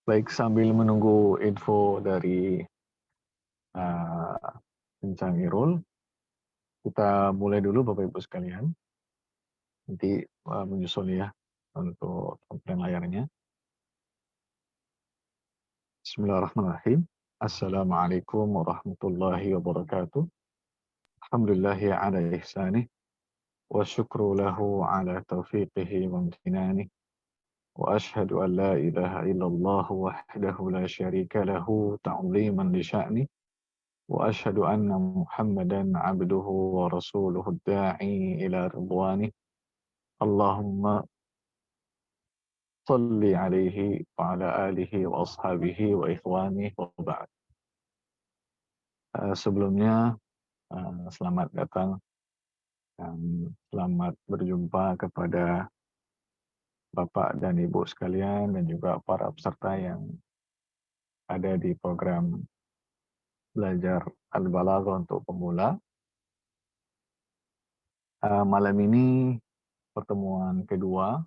Baik, sambil menunggu info dari Kencang Irul, kita mulai dulu Bapak Ibu sekalian. Nanti menyusul ya untuk tampilan layarnya. Bismillahirrahmanirrahim. Assalamualaikum warahmatullahi wabarakatuh. Alhamdulillahi ala ihsanih. Wa syukru lahu ala taufiqihi wa amtinanih. Wa ashhadu an la ilaha illallah wahdahu la syarika lahu ta'ziman li sya'nih. وأشهد أن محمدا عبده ورسوله الداعي إلى رضوانه اللهم صل عليه وعلى آله وأصحابه وإخوانه وبعد. Sebelumnya selamat datang dan selamat berjumpa kepada Bapak dan Ibu sekalian dan juga para peserta yang ada di program belajar Al-Balaghah untuk pemula. Malam ini pertemuan kedua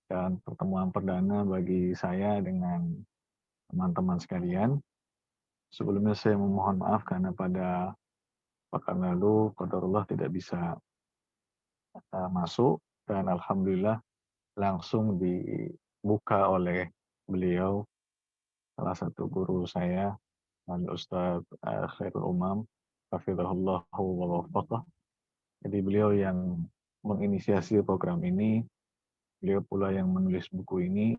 dan pertemuan perdana bagi saya dengan teman-teman sekalian. Sebelumnya saya memohon maaf karena pada pekan lalu qadarullah tidak bisa masuk dan alhamdulillah langsung dibuka oleh beliau, salah satu guru saya, Al-Ustaz Khairul Umam, hafizahullah wa waffaqah. Jadi beliau yang menginisiasi program ini, beliau pula yang menulis buku ini,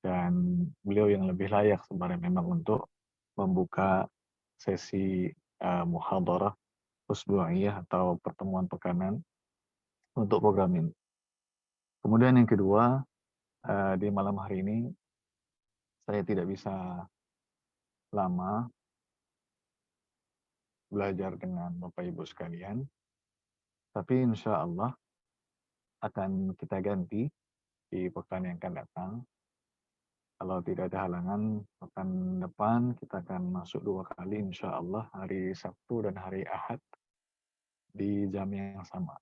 dan beliau yang lebih layak sebenarnya memang untuk membuka sesi muhadarah usbu'iyah atau pertemuan pekanan untuk program ini. Kemudian yang kedua, di malam hari ini saya tidak bisa lama belajar dengan Bapak Ibu sekalian, tapi insya Allah akan kita ganti di pekan yang akan datang. Kalau tidak ada halangan, pekan depan kita akan masuk 2 kali insya Allah, hari Sabtu dan hari Ahad di jam yang sama,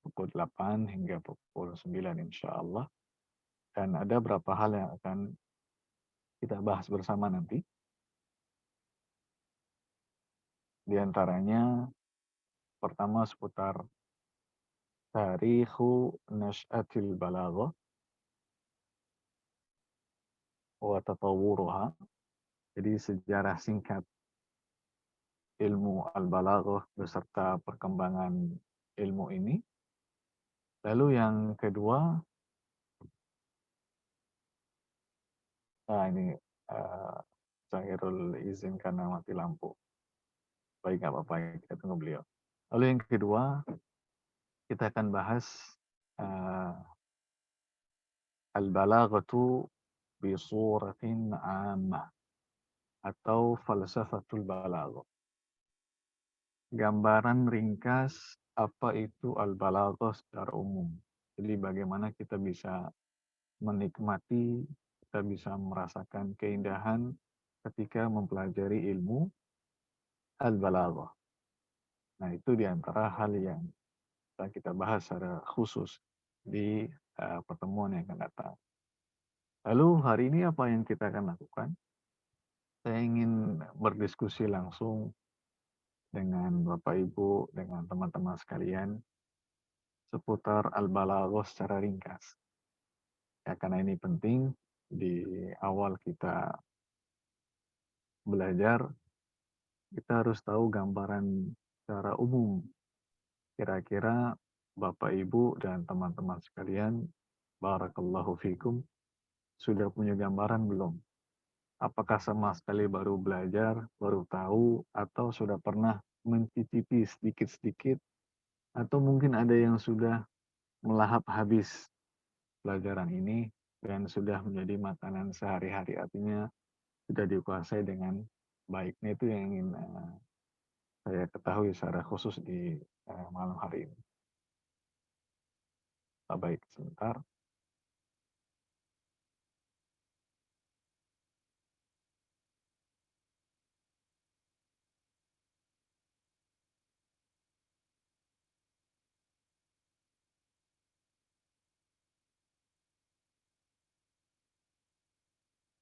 pukul 8 hingga pukul 9 insya Allah. Dan ada beberapa hal yang akan kita bahas bersama nanti. Di antaranya, pertama seputar Tarikhu Nash'atil Balaghah wa Tatawuruha. Jadi sejarah singkat ilmu Al-Balaghah beserta perkembangan ilmu ini. Lalu yang kedua, ini Zahirul izin karena mati lampu. Baik, nggak apa-apa, kita tunggu beliau. Lalu yang kedua, kita akan bahas Al-Balaghatu bi suratin 'ammah atau falsafatul balaghah. Gambaran ringkas apa itu Al-Balaghah secara umum. Jadi bagaimana kita bisa menikmati, kita bisa merasakan keindahan ketika mempelajari ilmu Al-Balaghah. Nah, itu diantara hal yang kita bahas secara khusus di pertemuan yang akan datang. Lalu hari ini apa yang kita akan lakukan? Saya ingin berdiskusi langsung dengan Bapak Ibu, dengan teman-teman sekalian seputar Al-Balaghah secara ringkas. Ya, karena ini penting di awal kita belajar, kita harus tahu gambaran secara umum. Kira-kira Bapak Ibu dan teman-teman sekalian, barakallahu fikum, sudah punya gambaran belum? Apakah sama sekali baru belajar, baru tahu, atau sudah pernah mencicipi sedikit-sedikit, atau mungkin ada yang sudah melahap habis pelajaran ini dan sudah menjadi makanan sehari-hari, artinya sudah dikuasai dengan baik. Nah, itu yang ingin saya ketahui secara khusus di malam hari ini. Baik, sebentar.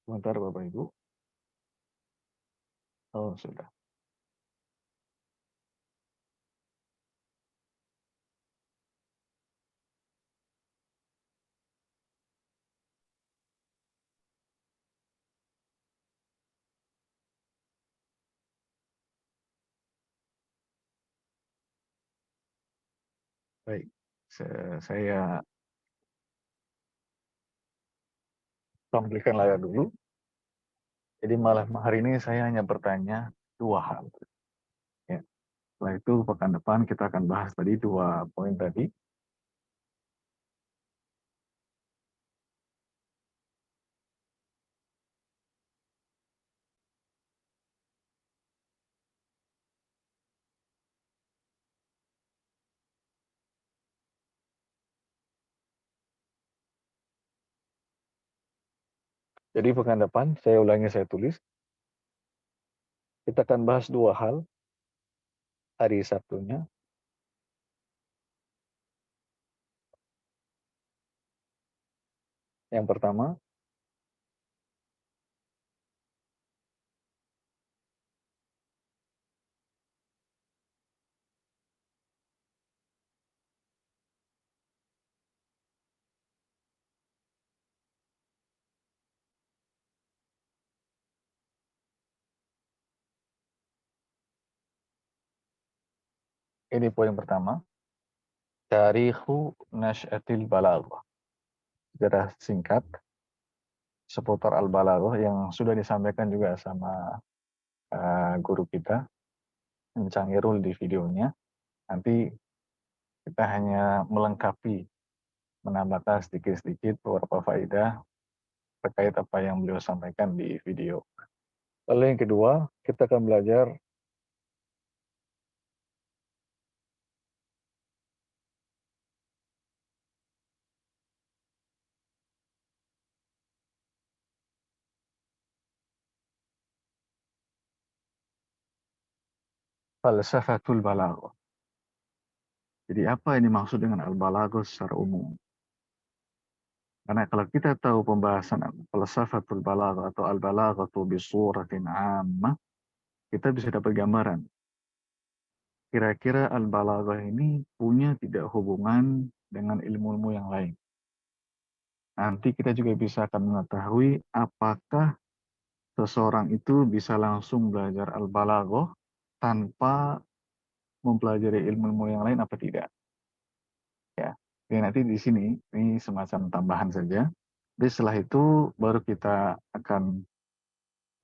Sebentar Bapak Ibu. Oh, sudah. Baik. Saya tampilkan layar dulu. Jadi malam hari ini saya hanya bertanya dua hal. Ya. Setelah itu pekan depan kita akan bahas tadi dua poin tadi. Jadi pekan depan saya ulangi, saya tulis. Kita akan bahas dua hal hari Sabtunya. Yang pertama, ini poin pertama. Tarikhu Nash'atil Balaghah. Sejarah singkat seputar Al-Balaghah yang sudah disampaikan juga sama guru kita, Encang Irul di videonya. Nanti kita hanya melengkapi, menambahkan sedikit-sedikit beberapa faedah terkait apa yang beliau sampaikan di video. Lalu yang kedua, kita akan belajar falsafatul balaghah. Jadi apa yang dimaksud dengan al-balaghah secara umum? Karena kalau kita tahu pembahasan falsafatul balaghah atau al-balaghatu bisuratin ammah, kita bisa dapat gambaran. Kira-kira al-balaghah ini punya tidak hubungan dengan ilmu-ilmu yang lain. Nanti kita juga bisa akan mengetahui apakah seseorang itu bisa langsung belajar al-balaghah tanpa mempelajari ilmu-ilmu yang lain apa tidak. Ya. Jadi nanti di sini ini semacam tambahan saja. Jadi setelah itu baru kita akan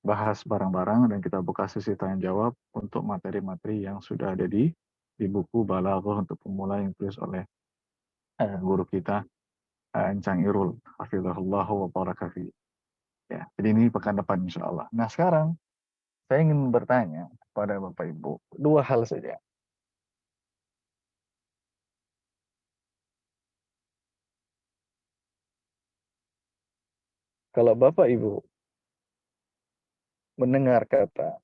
bahas barang-barang dan kita buka sesi tanya jawab untuk materi-materi yang sudah ada di buku Balaghah untuk pemula yang ditulis oleh guru kita Encang Irul hafizahullah wa barakatuh. Ya, jadi ini pekan depan insya Allah. Nah sekarang saya ingin bertanya kepada Bapak Ibu dua hal saja. Kalau Bapak Ibu mendengar kata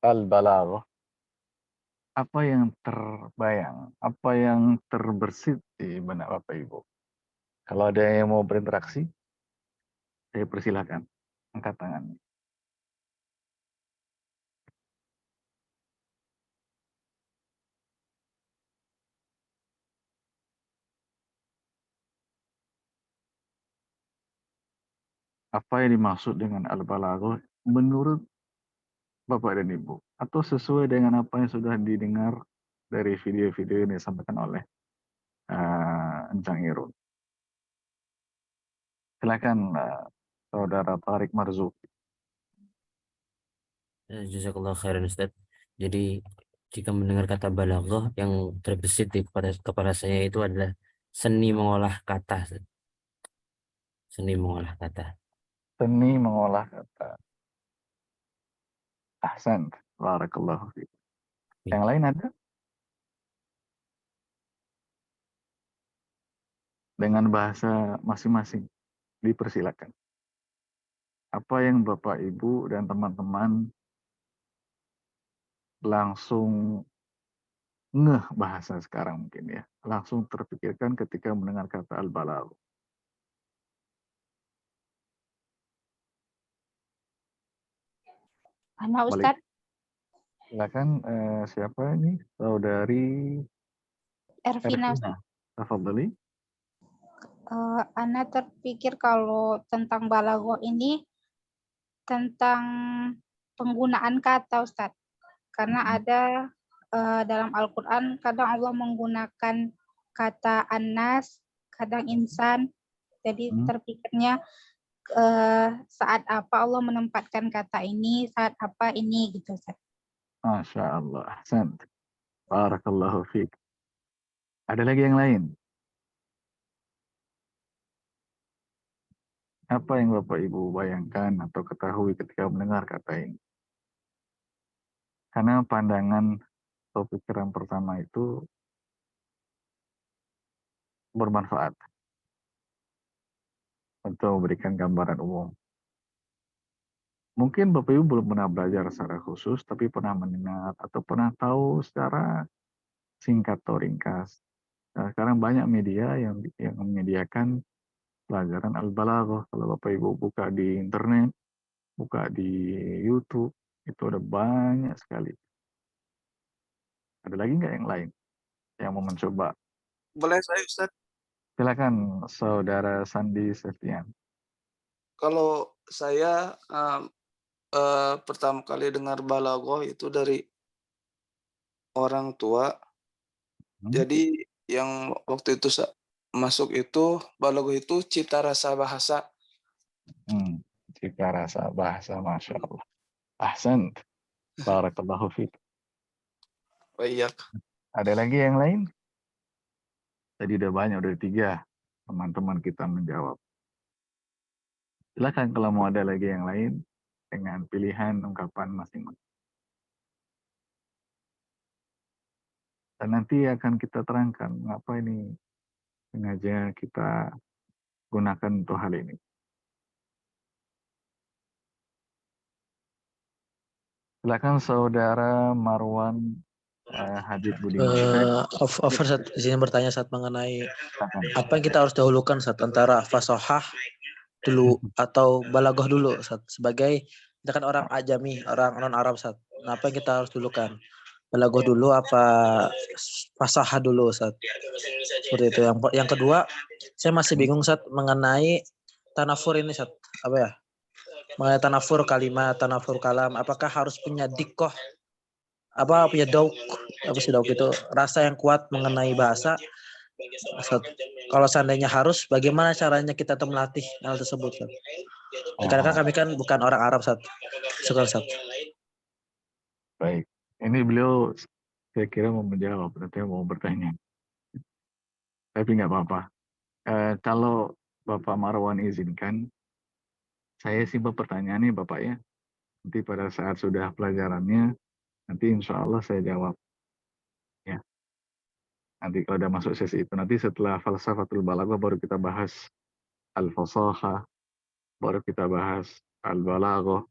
al-balaghah, apa yang terbayang, apa yang terbersit di benak Bapak Ibu? Kalau ada yang mau berinteraksi, saya persilakan angkat tangan. Apa yang dimaksud dengan al-balaghah menurut Bapak dan Ibu? Atau sesuai dengan apa yang sudah didengar dari video-video yang disampaikan oleh Encang Irul? Silakan Saudara Tarik Marzuki. Jazakallah khairan Ustaz. Jadi jika mendengar kata balaghah yang terbesit di kepala saya itu adalah seni mengolah kata, Ustaz. Seni mengolah kata. Seni mengolah kata. Ahsan. Barakallahu fiik. Yang lain ada? Dengan bahasa masing-masing. Dipersilakan. Apa yang Bapak, Ibu, dan teman-teman langsung ngeh bahasa sekarang mungkin ya. Langsung terpikirkan ketika mendengar kata al-balagh. Ana Balik, Ustadz, silakan siapa ini? Saudari Ervina Ervina. Ustadz. Tafadhali. Ana terpikir kalau tentang balaghah ini tentang penggunaan kata Ustadz. Karena Mhm. ada dalam Al-Quran kadang Allah menggunakan kata anas, kadang insan. Jadi Hmm. terpikirnya saat apa Allah menempatkan kata ini, saat apa ini gitu Ustadz. Masya Allah. Ahsan. Barakallahu fiik. Ada lagi yang lain? Apa yang Bapak Ibu bayangkan atau ketahui ketika mendengar kata ini? Karena pandangan atau pikiran pertama itu bermanfaat untuk memberikan gambaran umum. Mungkin Bapak Ibu belum pernah belajar secara khusus, tapi pernah mendengar atau pernah tahu secara singkat atau ringkas. Nah, sekarang banyak media yang menyediakan pelajaran al-balaghah. Kalau Bapak Ibu buka di internet, buka di YouTube, itu ada banyak sekali. Ada lagi nggak yang lain yang mau mencoba? Boleh saya Ustaz? Silakan Saudara Sandi Septian. Kalau saya pertama kali dengar balaghah itu dari orang tua. Hmm. Jadi yang waktu itu masuk itu balaghah itu cita rasa bahasa. Jika rasa bahasa, Masya Allah. Ahsan. Barakallahu fiik. Oh iya. Ada lagi yang lain? Tadi udah banyak, udah 3 teman-teman kita menjawab. Silakan kalau mau ada lagi yang lain dengan pilihan ungkapan masing-masing. Dan nanti akan kita terangkan mengapa ini sengaja kita gunakan untuk hal ini. Silakan Saudara Marwan Habib Budiman. Over di sini bertanya saat mengenai Silakan. apa yang kita harus dahulukan saat antara fasahah dulu atau balaghah dulu saat sebagai kita kan orang ajami, orang non Arab saat. Nah, apa yang kita harus dulukan? Balaghah dulu apa fasahah dulu saat? Seperti itu. Yang kedua, saya masih bingung saat mengenai tanafur ini saat apa ya? Mengenai tanafur kalimat, tanafur kalam, apakah harus punya dikoh apa punya dauk apa sih dauk itu rasa yang kuat mengenai bahasa. Kalau seandainya harus, bagaimana caranya kita untuk melatih hal tersebut? Karena kan kami kan bukan orang Arab saat sekarang. Baik, ini beliau saya kira mau menjawab, berarti mau bertanya. Tapi nggak apa-apa. Kalau Bapak Marwan izinkan, saya simpel pertanyaannya Bapak ya. Nanti pada saat sudah pelajarannya, nanti insya Allah saya jawab. Ya. Nanti kalau udah masuk sesi itu, nanti setelah falsafatul balaghah baru kita bahas al-fasahah, baru kita bahas al-balaghah,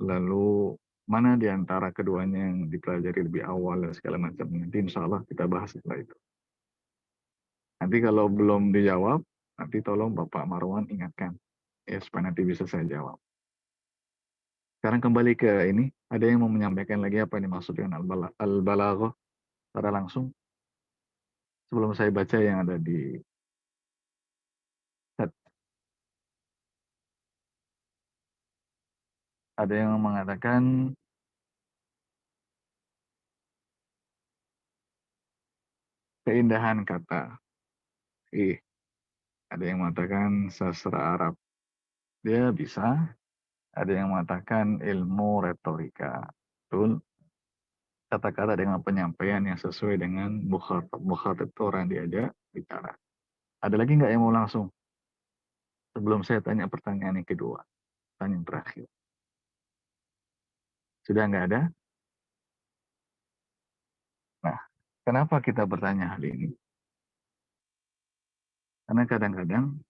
lalu mana di antara keduanya yang dipelajari lebih awal dan segala macam. Nanti insya Allah kita bahas setelah itu. Nanti kalau belum dijawab, nanti tolong Bapak Marwan ingatkan. Ya, supaya nanti bisa saya jawab. Sekarang kembali ke ini, ada yang mau menyampaikan lagi apa yang dimaksud dengan al-balaghah secara langsung? Sebelum saya baca yang ada di chat. Ada yang mengatakan keindahan kata. Ada yang mengatakan sastra Arab. Dia bisa. Ada yang mengatakan ilmu retorika. Betul. Kata-kata dengan penyampaian yang sesuai dengan mukhatab. Mukhatab itu orang diajak bicara. Ada lagi nggak yang mau langsung? Sebelum saya tanya pertanyaan yang kedua. Pertanyaan terakhir. Sudah nggak ada? Nah, kenapa kita bertanya hal ini? Karena kadang-kadang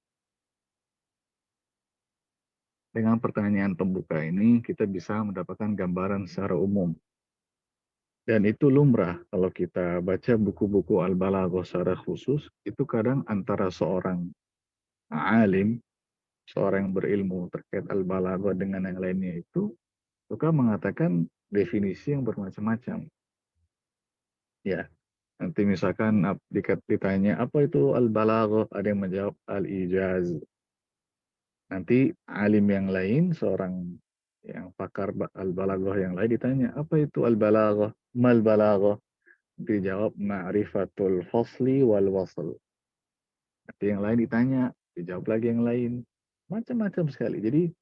dengan pertanyaan pembuka ini kita bisa mendapatkan gambaran secara umum Dan itu lumrah kalau kita baca buku-buku Al-Balaghah secara khusus, itu kadang antara seorang alim, seorang yang berilmu terkait Al-Balaghah dengan yang lainnya itu suka mengatakan definisi yang bermacam-macam. Ya, nanti misalkan ditanya apa itu Al-Balaghah, ada yang menjawab Al-Ijaz. Nanti alim yang lain, seorang yang pakar Al-Balaghah yang lain ditanya, apa itu Al-Balaghah? Mal Balaghah? Dijawab ma'rifatul fasli wal wasl. Nanti yang lain ditanya, dijawab lagi yang lain. Macam-macam sekali. Jadi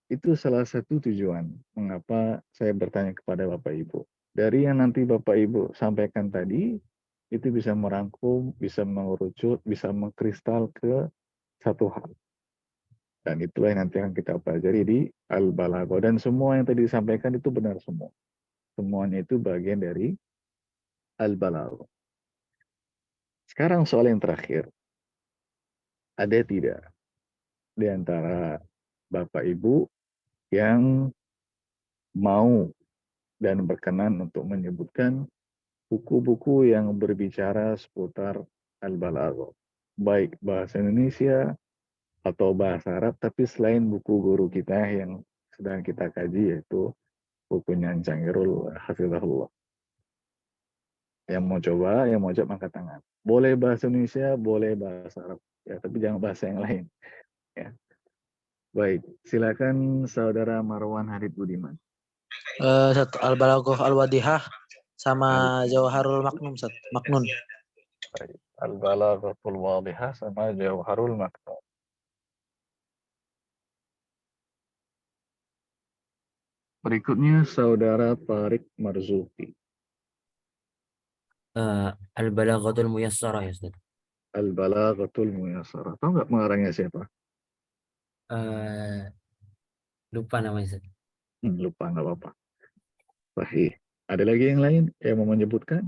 itu salah satu tujuan mengapa saya bertanya kepada Bapak Ibu. Dari yang nanti Bapak Ibu sampaikan tadi, itu bisa merangkum, bisa mengerucut, bisa mengkristal ke satu hal. Dan itulah yang nanti akan kita pelajari di Al-Balaghah. Dan semua yang tadi disampaikan itu benar semua. Semuanya itu bagian dari Al-Balaghah. Sekarang soal yang terakhir. Ada tidak di antara Bapak Ibu yang mau dan berkenan untuk menyebutkan buku-buku yang berbicara seputar Al-Balaghah, baik bahasa Indonesia atau bahasa Arab, tapi selain buku guru kita yang sedang kita kaji, yaitu bukunya Cangirul Hafizahullah. Yang mau coba, yang mau jawab angkat tangan. Boleh bahasa Indonesia, boleh bahasa Arab, ya, tapi jangan bahasa yang lain. Ya. Baik, silakan Saudara Marwan Hadid Budiman. Satu Al-Balaghah Al-Wadihah sama Jawharul Maknun, Ustaz. Maknun. Al-Balaghatul Wadihah sama Jawharul Maknun. Berikutnya Saudara Tariq Marzuki. Al-Balaghatul Muyassarah ya Ustaz. Al-Balaghatul Muyassarah. Tahu nggak pengarangnya siapa? Lupa namanya Ustaz. Lupa, nggak apa-apa. Sahih. Ada lagi yang lain yang mau menyebutkan?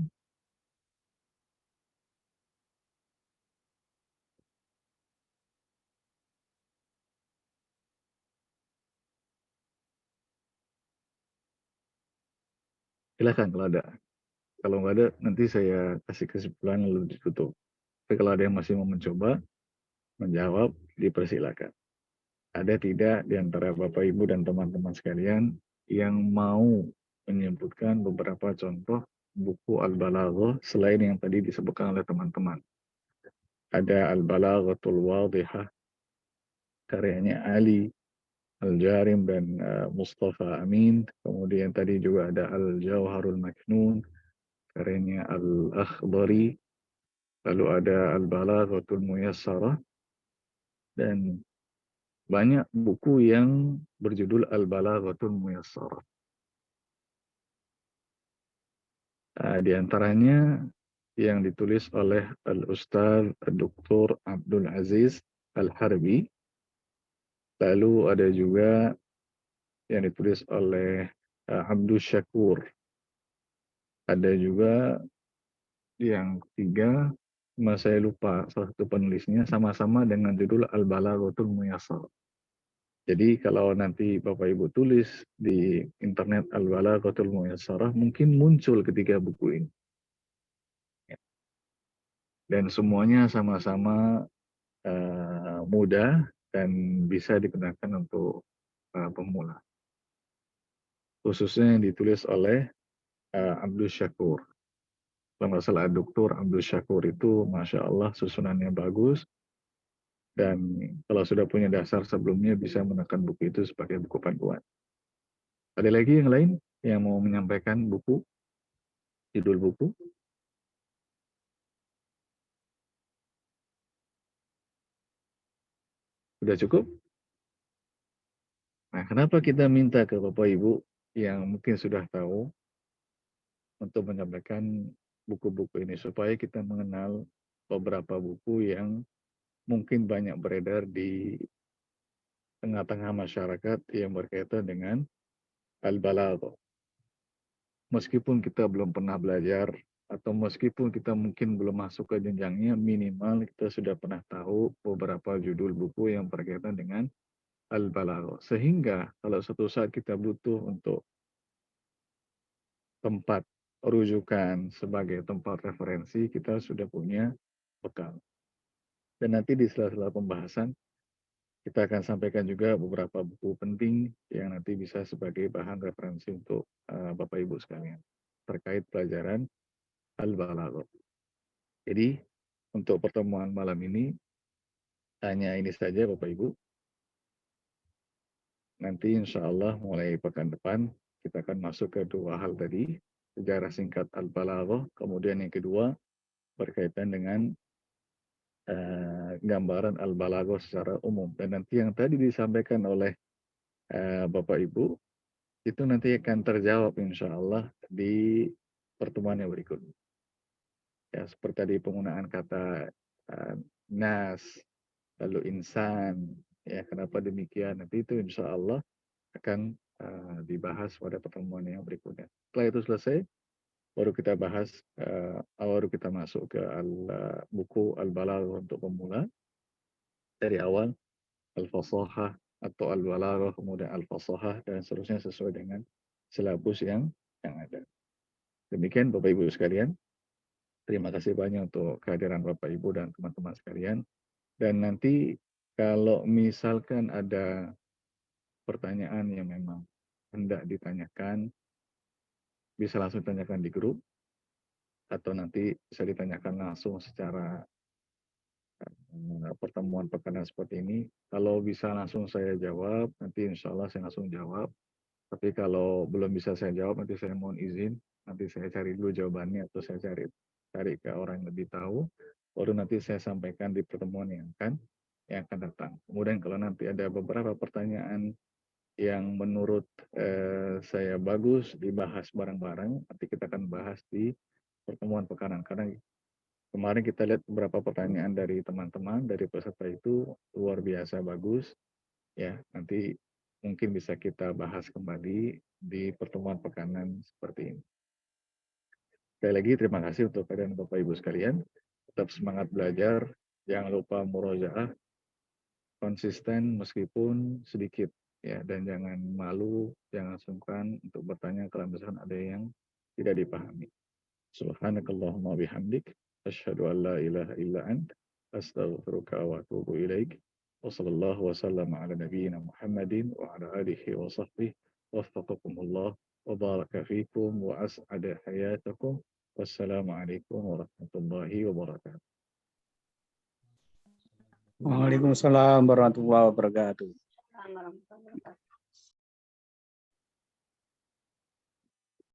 Silakan kalau ada. Kalau nggak ada, nanti saya kasih kesimpulan lalu ditutup. Tapi kalau ada yang masih mau mencoba, menjawab, dipersilakan. Ada tidak di antara Bapak, Ibu, dan teman-teman sekalian yang mau menyebutkan beberapa contoh buku Al-Balaghah selain yang tadi disebutkan oleh teman-teman? Ada Al-Balaghatul Wadihah, karyanya Ali Al-Jarim dan Mustafa Amin. Kemudian tadi juga ada Al-Jawharul Maknun, karyanya Al-Akhdari. Lalu ada Al-Balaghatul Muyassarah. Dan banyak buku yang berjudul Al-Balaghatul Muyassarah. Di antaranya yang ditulis oleh Al-Ustaz Dr. Abdul Aziz Al-Harbi. Lalu ada juga yang ditulis oleh Abdul Syakur. Ada juga yang ketiga, saya lupa salah satu penulisnya, sama-sama dengan judul Al-Balaghatul Muyassarah. Jadi kalau nanti Bapak Ibu tulis di internet Al-Balaghatul Muyassarah, mungkin muncul ketiga buku ini. Dan semuanya sama-sama mudah dan bisa digunakan untuk pemula. Khususnya yang ditulis oleh Abdul Syakur. Kalau nggak salah Dr. Abdul Syakur itu Masya Allah susunannya bagus. Dan kalau sudah punya dasar sebelumnya bisa menekan buku itu sebagai buku panduan. Ada lagi yang lain yang mau menyampaikan buku, judul buku? Sudah cukup? Nah, kenapa kita minta ke Bapak Ibu yang mungkin sudah tahu untuk menyampaikan buku-buku ini supaya kita mengenal beberapa buku yang mungkin banyak beredar di tengah-tengah masyarakat yang berkaitan dengan Al-Balaghah. Meskipun kita belum pernah belajar atau meskipun kita mungkin belum masuk ke jenjangnya, minimal kita sudah pernah tahu beberapa judul buku yang berkaitan dengan Al-Balaghah. Sehingga kalau suatu saat kita butuh untuk tempat rujukan, sebagai tempat referensi, kita sudah punya bekal. Dan nanti di sela-sela pembahasan, kita akan sampaikan juga beberapa buku penting yang nanti bisa sebagai bahan referensi untuk Bapak Ibu sekalian terkait pelajaran Al-Balaghah. Jadi untuk pertemuan malam ini hanya ini saja Bapak Ibu. Nanti insya Allah mulai pekan depan kita akan masuk ke dua hal tadi, sejarah singkat Al-Balaghah, kemudian yang kedua berkaitan dengan gambaran Al-Balaghah secara umum. Dan nanti yang tadi disampaikan oleh Bapak Ibu itu nanti akan terjawab insya Allah di pertemuan yang berikutnya. Ya, seperti tadi penggunaan kata nas, lalu insan, ya kenapa demikian, nanti itu insya Allah akan dibahas pada pertemuan yang berikutnya. Setelah itu selesai, baru kita bahas, baru kita masuk ke buku Al-Balaghah untuk pemula, dari awal Al-Fasahah atau Al-Balaghah, kemudian Al-Fasahah, dan seterusnya sesuai dengan silabus yang ada. Demikian Bapak Ibu sekalian. Terima kasih banyak untuk kehadiran Bapak Ibu dan teman-teman sekalian. Dan nanti kalau misalkan ada pertanyaan yang memang hendak ditanyakan, bisa langsung tanyakan di grup, atau nanti bisa ditanyakan langsung secara pertemuan pekanan seperti ini. Kalau bisa langsung saya jawab, nanti insya Allah saya langsung jawab. Tapi kalau belum bisa saya jawab, nanti saya mohon izin, nanti saya cari dulu jawabannya, atau saya cari ke orang yang lebih tahu, baru nanti saya sampaikan di pertemuan yang akan datang. Kemudian kalau nanti ada beberapa pertanyaan yang menurut saya bagus dibahas bareng-bareng, nanti kita akan bahas di pertemuan pekanan. Karena kemarin kita lihat beberapa pertanyaan dari teman-teman, dari peserta itu luar biasa bagus. Ya, nanti mungkin bisa kita bahas kembali di pertemuan pekanan seperti ini. Sekali lagi terima kasih untuk kalian Bapak Ibu sekalian. Tetap semangat belajar, jangan lupa murojaah, konsisten meskipun sedikit, ya, dan jangan malu, jangan sungkan untuk bertanya kalau misalkan ada yang tidak dipahami. Subhanakallahumma bihamdik, asyhadu an la ilaha illa ant, astaghfiruka wa atubu ilaik. Wassallallahu wasallam ala nabiyyina Muhammadin wa ala alihi wa sahbihi waffaqakumullah wa baraka fikum wa as'ada hayatakum. Wassalamualaikum warahmatullahi wabarakatuh. Waalaikumsalam warahmatullahi wabarakatuh.